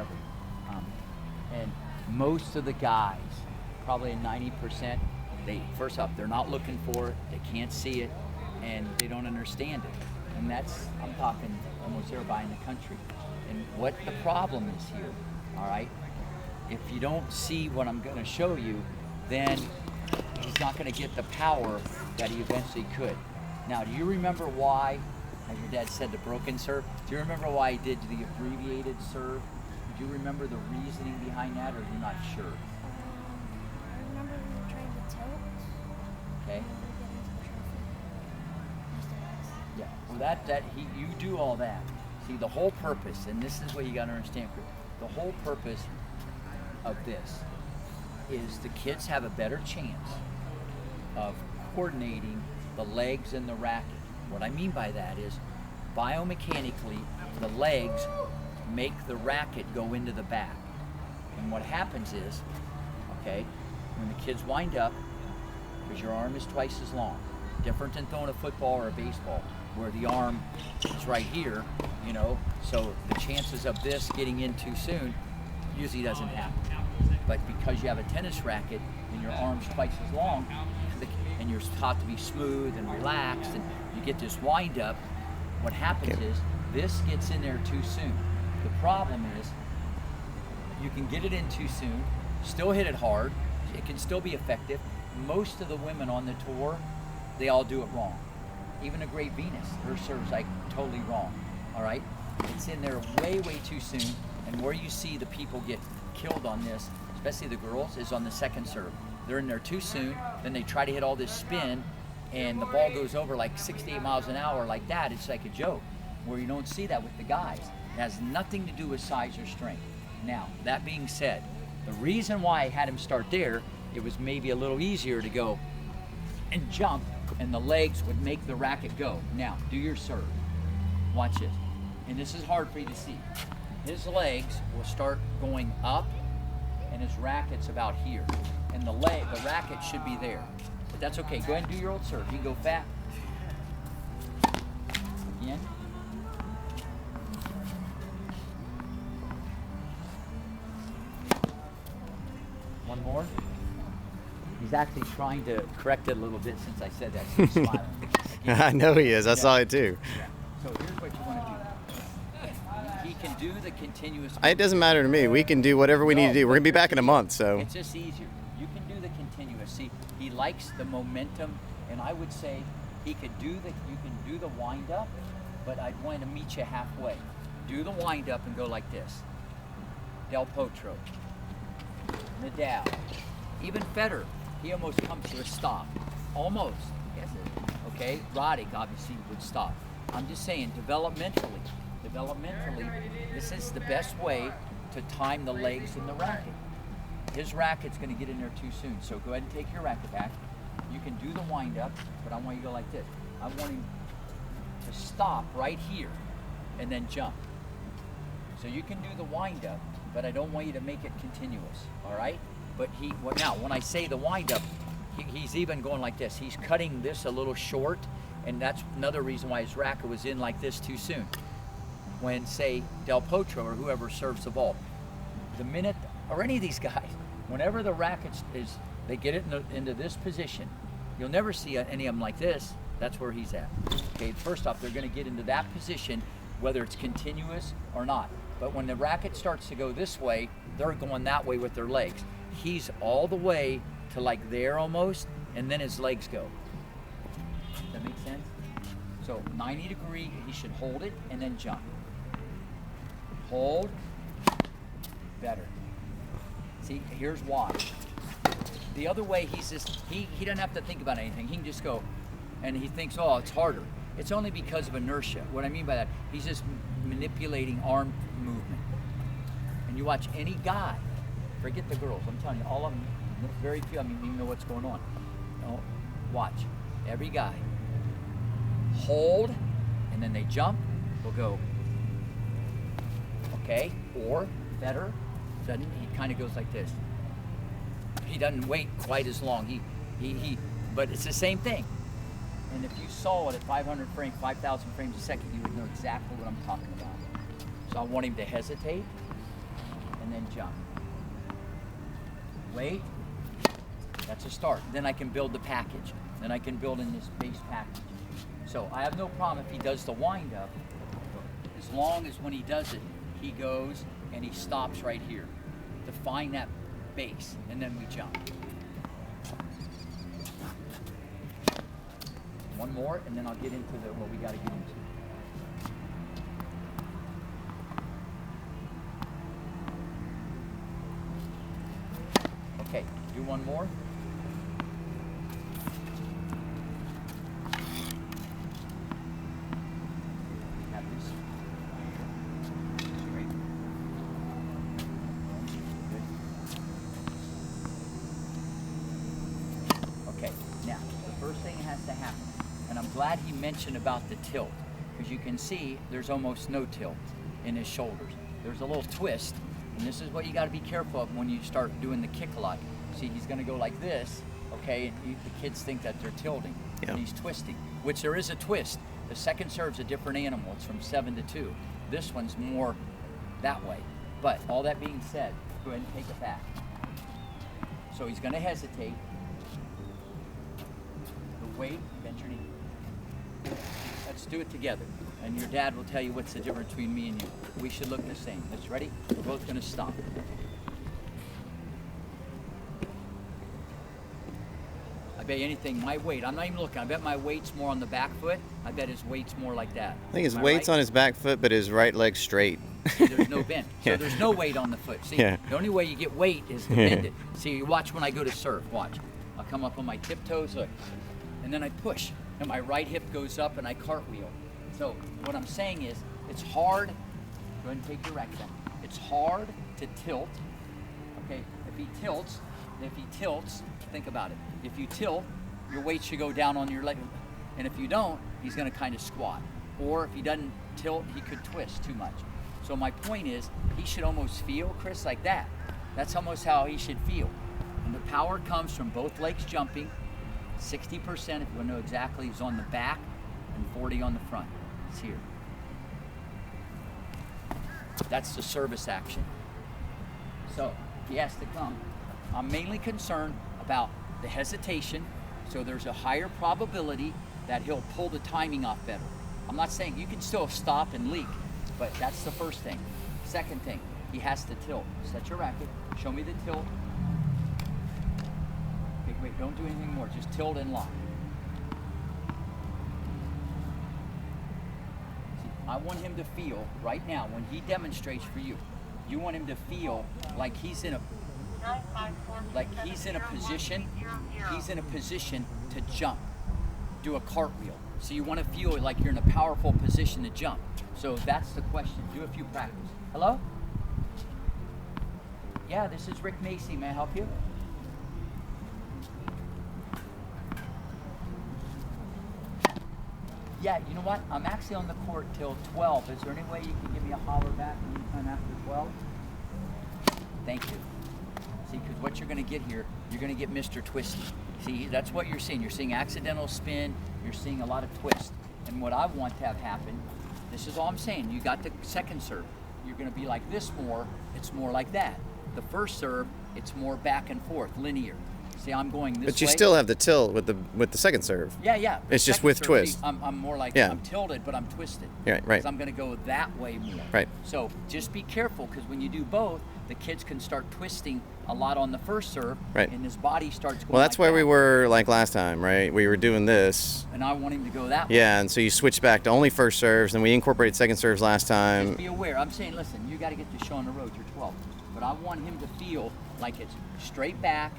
whatever. And most of the guys, probably 90%, first off, they're not looking for it, they can't see it, and they don't understand it. And that's, I'm talking almost everybody in the country. And what the problem is here, all right? If you don't see what I'm going to show you, then he's not going to get the power that he eventually could. Now, do you remember why, as your dad said, the broken serve? Do you remember why he did the abbreviated serve? Do you remember the reasoning behind that, or are you not sure? I remember we were trying to tilt. Okay. Yeah. Well, you do all that. See, the whole purpose, and this is what you got to understand, Chris, the whole purpose of this is the kids have a better chance of coordinating the legs and the racket. What I mean by that is, biomechanically, the legs make the racket go into the back. And what happens is, okay, when the kids wind up, because your arm is twice as long, different than throwing a football or a baseball, where the arm is right here, you know, so the chances of this getting in too soon usually doesn't happen. But because you have a tennis racket and your arm's twice as long, and you're taught to be smooth and relaxed, and you get this wind up, what happens is this gets in there too soon. The problem is you can get it in too soon, still hit it hard, it can still be effective. Most of the women on the tour, they all do it wrong. Even a Great Venus, her serve's like totally wrong, all right? It's in there way, way too soon, and where you see the people get killed on this, especially the girls, is on the second serve. They're in there too soon, then they try to hit all this spin, and the ball goes over like 68 miles an hour like that. It's like a joke, where you don't see that with the guys. It has nothing to do with size or strength. Now, that being said, the reason why I had him start there, it was maybe a little easier to go and jump, and the legs would make the racket go. Now, do your serve. Watch this. And this is hard for you to see. His legs will start going up, and his racket's about here. And the racket should be there. But that's okay. Go ahead and do your old serve. You can go fat. Again. One more. He's actually trying to correct it a little bit since I said that. So he's smiling. Again. I know he is. I saw it too. Yeah. So here's what you want to do. He can do the continuous. It doesn't matter to me. We can do whatever we need to do. We're gonna be back in a month, so. It's just easier. You can do the continuous. See, he likes the momentum, and I would say you can do the wind up, but I'd want to meet you halfway. Do the wind up and go like this. Del Potro, Nadal, even Federer. He almost comes to a stop. Almost. Yes. Okay. Roddick obviously would stop. I'm just saying, developmentally, this is the best way to time the legs in the racket. His racket's going to get in there too soon, so go ahead and take your racket back. You can do the wind up, but I want you to go like this. I want him to stop right here and then jump. So you can do the wind up, but I don't want you to make it continuous, all right? But now, when I say the wind up, he's even going like this. He's cutting this a little short, and that's another reason why his racket was in like this too soon. When, say, Del Potro or whoever serves the ball, the minute, or any of these guys, whenever the racket they get it into this position, you'll never see any of them like this. That's where he's at. Okay, first off, they're going to get into that position, whether it's continuous or not. But when the racket starts to go this way, they're going that way with their legs. He's all the way to like there almost, and then his legs go. Does that make sense? So 90 degree, he should hold it and then jump. Hold, better. See, here's why. The other way, he doesn't have to think about anything. He can just go, and he thinks, oh, it's harder. It's only because of inertia. What I mean by that, he's just manipulating arm movement. And you watch any guy, forget the girls, I'm telling you, all of them, very few of them even know what's going on. No, watch, every guy, hold, and then they jump, they'll go, okay, or better, he kind of goes like this. He doesn't wait quite as long, but it's the same thing. And if you saw it at 500 frames, 5,000 frames a second, you would know exactly what I'm talking about. So I want him to hesitate, and then jump. Wait. That's a start. Then I can build the package. Then I can build in this base package. So I have no problem if he does the wind up, as long as when he does it, he goes and he stops right here to find that base, and then we jump. One more, and then I'll get into what we got to get into. Okay, do one more. Have this straight. Good. Okay, now the first thing that has to happen, and I'm glad he mentioned about the tilt, because you can see there's almost no tilt in his shoulders. There's a little twist. And this is what you got to be careful of when you start doing the kick a lot. See, he's going to go like this, okay, and the kids think that they're tilting, and he's twisting, which there is a twist. The second serve's a different animal. It's from 7 to 2. This one's more that way. But all that being said, go ahead and take it back. So he's going to hesitate. The weight, bend your knee. Let's do it together. And your dad will tell you what's the difference between me and you. We should look the same. Let's ready? We're both going to stop. I bet you anything, my weight, I'm not even looking. I bet my weight's more on the back foot. I bet his weight's more like that. I think his Am I weight's right? on his back foot, but his right leg's straight. See, there's no bend. Yeah. So there's no weight on the foot. See, Yeah. the only way you get weight is to bend it. See, you watch when I go to surf. Watch. I'll come up on my tiptoes, look. And then I push. And my right hip goes up and I cartwheel. So what I'm saying is, it's hard. Go ahead and take your racket down. It's hard to tilt. Okay, if he tilts, think about it. If you tilt, your weight should go down on your leg. And if you don't, he's gonna kind of squat. Or if he doesn't tilt, he could twist too much. So my point is, he should almost feel, Chris, like that. That's almost how he should feel. And the power comes from both legs jumping. 60%, if you want to know exactly, is on the back, and 40 on the front. It's here. That's the service action. So he has to come. I'm mainly concerned about the hesitation, so there's a higher probability that he'll pull the timing off better. I'm not saying you can still stop and leak, but that's the first thing. Second thing, he has to tilt. Set your racket. Show me the tilt. Okay, wait, don't do anything more. Just tilt and lock. See, I want him to feel right now when he demonstrates for you. You want him to feel like he's in a position. He's in a position to jump, do a cartwheel. So you want to feel like you're in a powerful position to jump. So that's the question. Do a few practice. Hello? Yeah, this is Rick Macy. May I help you? Yeah, you know what? I'm actually on the court till 12. Is there any way you can give me a holler back anytime after 12? Thank you. See, because what you're going to get here, you're going to get Mr. Twisty. See, that's what you're seeing. You're seeing accidental spin. You're seeing a lot of twist. And what I want to have happen, this is all I'm saying. You got the second serve. You're going to be like this more. It's more like that. The first serve, it's more back and forth, linear. See, I'm going this way. But you still have the tilt with the second serve. Yeah, yeah. It's just Second with serve, twist. I'm more like, Yeah. I'm tilted, but I'm twisted. Right. Because I'm going to go that way more. Right. So just be careful, because when you do both, the kids can start twisting a lot on the first serve, Right. and his body starts going Well, that's like where we that. were like last time, right? We were doing this. And I want him to go that way. Yeah, and so you switched back to only first serves, and we incorporated second serves last Just time. be aware. I'm saying, listen, you got to get to show on the road. You're 12. But I want him to feel like it's straight back,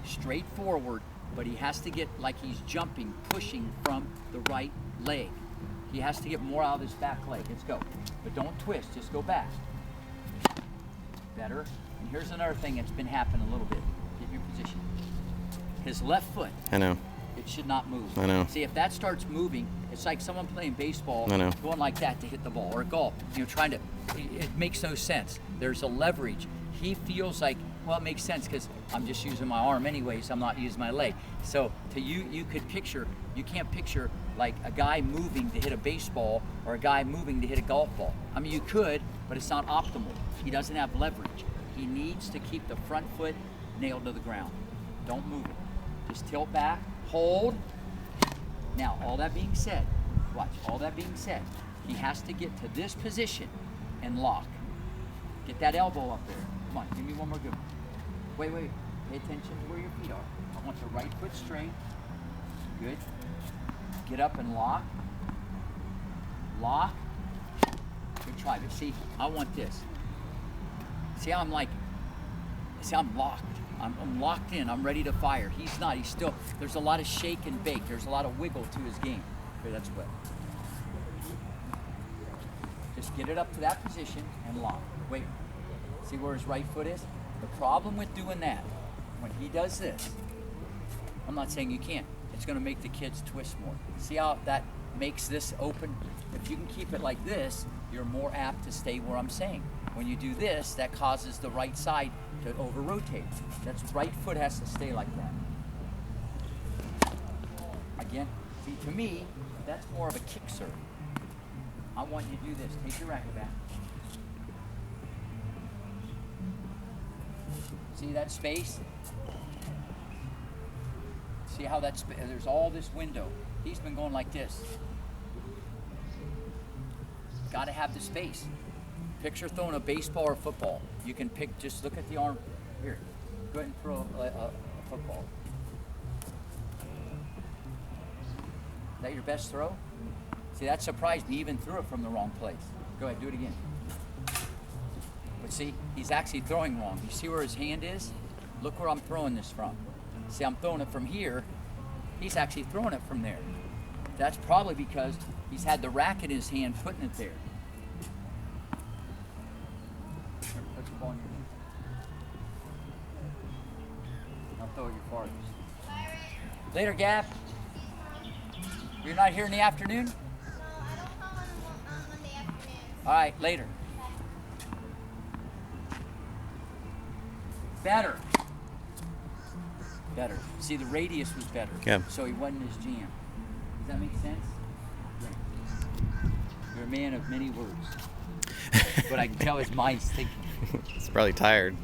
straight forward, but he has to get like he's jumping, pushing from the right leg. He has to get more out of his back leg. Let's go. But don't twist. Just go back. Better. And here's another thing that's been happening a little bit. Get in your position. His left foot, I know. it should not move. I know. See, if that starts moving, it's like someone playing baseball, I know. going like that to hit the ball, or golf. Trying to. It makes no sense. There's a leverage. He feels like, well, it makes sense because I'm just using my arm anyways. I'm not using my leg. So to you could picture. You can't picture like a guy moving to hit a baseball or a guy moving to hit a golf ball. I mean, you could, but it's not optimal. He doesn't have leverage. he needs to keep the front foot nailed to the ground. Don't move it. Just tilt back, hold. Now, all that being said, watch, all that being said, he has to get to this position and lock. Get that elbow up there. Come on, give me one more good one. Wait. Pay attention to where your feet are. I want the right foot straight. Good. Get up and lock. Lock. Good try. But see, I want this. See how I'm locked. I'm locked in. I'm ready to fire. He's not. He's still. There's a lot of shake and bake. There's a lot of wiggle to his game. Okay, that's what. Just get it up to that position and lock. Wait. See where his right foot is? The problem with doing that, when he does this, I'm not saying you can't. It's going to make the kids twist more. See how that makes this open? If you can keep it like this, you're more apt to stay where I'm saying. When you do this, that causes the right side to over-rotate. That's right foot has to stay like that. Again, see, to me, that's more of a kick serve. I want you to do this. Take your racket back. See that space? See how that's, there's all this window. He's been going like this. Got to have the space. Picture throwing a baseball or football. You can pick, just look at the arm. Here, go ahead and throw a football. Is that your best throw? See, that surprised me, even threw it from the wrong place. Go ahead, do it again. But see, he's actually throwing wrong. You see where his hand is? Look where I'm throwing this from. See, I'm throwing it from here. He's actually throwing it from there. That's probably because he's had the racket in his hand putting it there. Put your ball in your hand. Now throw it your farthest. Later, Gap. You're not here in the afternoon? No, I don't come on Monday afternoon. All right, later. Better. See, the radius was better. Yeah. So he wasn't his jam. Does that make sense? Great. You're a man of many words. But I can tell his mind's thinking. It's probably tired.